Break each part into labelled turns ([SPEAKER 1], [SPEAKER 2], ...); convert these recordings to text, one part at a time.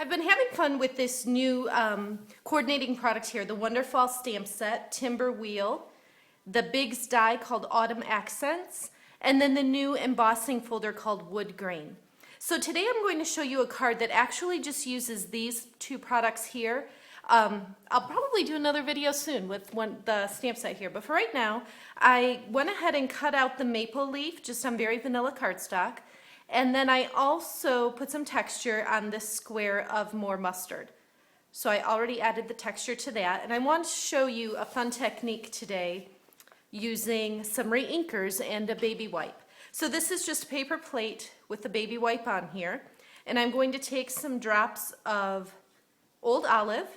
[SPEAKER 1] I've been having fun with this new coordinating product here, the Wonderfall stamp set, Timber Wheel, the Bigz die called Autumn Accents, and then the new embossing folder called Woodgrain. So today I'm going to show you a card that actually just uses these two products here. I'll probably do another video soon with the stamp set here, but for right now, I went ahead and cut out the maple leaf just on very vanilla cardstock. And then I also put some texture on this square of more mustard. So I already added the texture to that. And I want to show you a fun technique today using some re-inkers and a baby wipe. So this is just a paper plate with the baby wipe on here. And I'm going to take some drops of Old Olive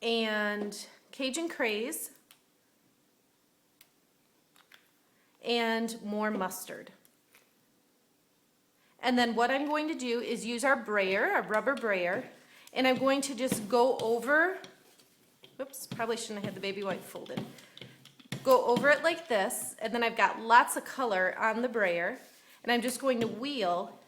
[SPEAKER 1] and Cajun Craze and more mustard. And then what I'm going to do is use our brayer, our rubber brayer, and I'm going to just go over, whoops, probably shouldn't have had the baby wipe folded. Go over it like this, and then I've got lots of color on the brayer, and I'm just going to wheel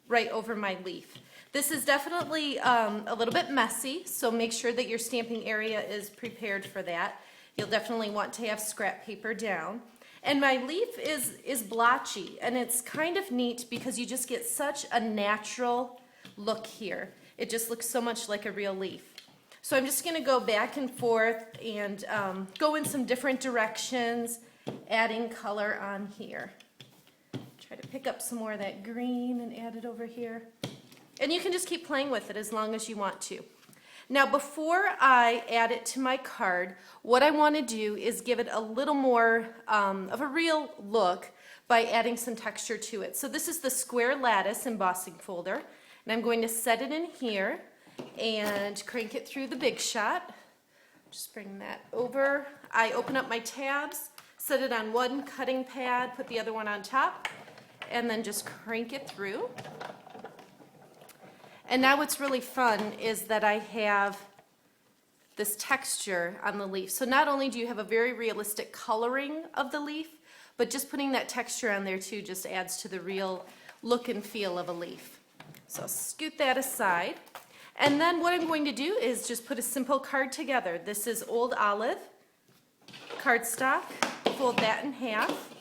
[SPEAKER 1] right over my leaf. This is definitely a little bit messy, so make sure that your stamping area is prepared for that. You'll definitely want to have scrap paper down. And my leaf is blotchy, and it's kind of neat because you just get such a natural look here. It just looks so much like a real leaf. So I'm just going to go back and forth and go in some different directions, adding color on here. Try to pick up some more of that green and add it over here. And you can just keep playing with it as long as you want to. Now before I add it to my card, what I want to do is give it a little more of a real look by adding some texture to it. So this is the square lattice embossing folder, and I'm going to set it in here and crank it through the Big Shot. Just bring that over. I open up my tabs, set it on one cutting pad, put the other one on top, and then just crank it through. And now what's really fun is that I have this texture on the leaf. So not only do you have a very realistic coloring of the leaf, but just putting that texture on there too just adds to the real look and feel of a leaf. So I'll scoot that aside. And then what I'm going to do is just put a simple card together. This is Old Olive cardstock, fold that in half.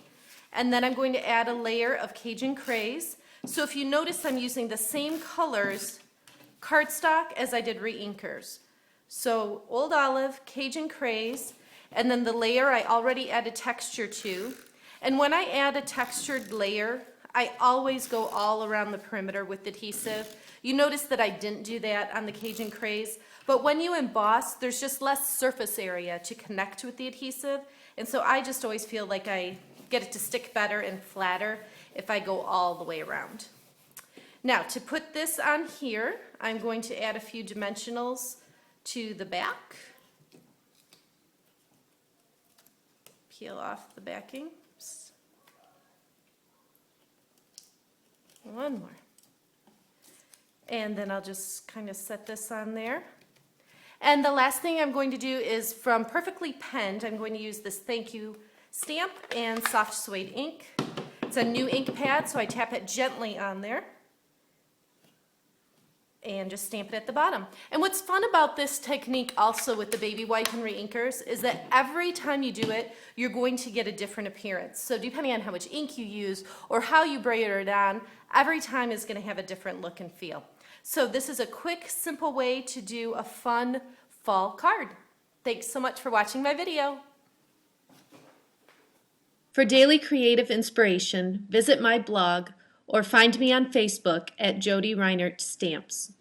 [SPEAKER 1] And then I'm going to add a layer of Cajun Craze. So if you notice, I'm using the same colors cardstock as I did re-inkers. So Old Olive, Cajun Craze, and then the layer I already added texture to. And when I add a textured layer, I always go all around the perimeter with adhesive. You notice that I didn't do that on the Cajun Craze, but when you emboss, there's just less surface area to connect with the adhesive, and so I just always feel like I get it to stick better and flatter if I go all the way around. Now to put this on here, I'm going to add a few dimensionals to the back. Peel off the backing. Oops. One more. And then I'll just kind of set this on there. And the last thing I'm going to do is from Perfectly Penned, I'm going to use this thank you stamp and soft suede ink. It's a new ink pad, so I tap it gently on there and just stamp it at the bottom. And what's fun about this technique also with the baby wipe and re-inkers is that every time you do it, you're going to get a different appearance. So depending on how much ink you use or how you brayer it on, every time is going to have a different look and feel. So this is a quick, simple way to do a fun fall card. Thanks so much for watching my video. For daily creative inspiration, visit my blog or find me on Facebook at Jody Reinert Stamps.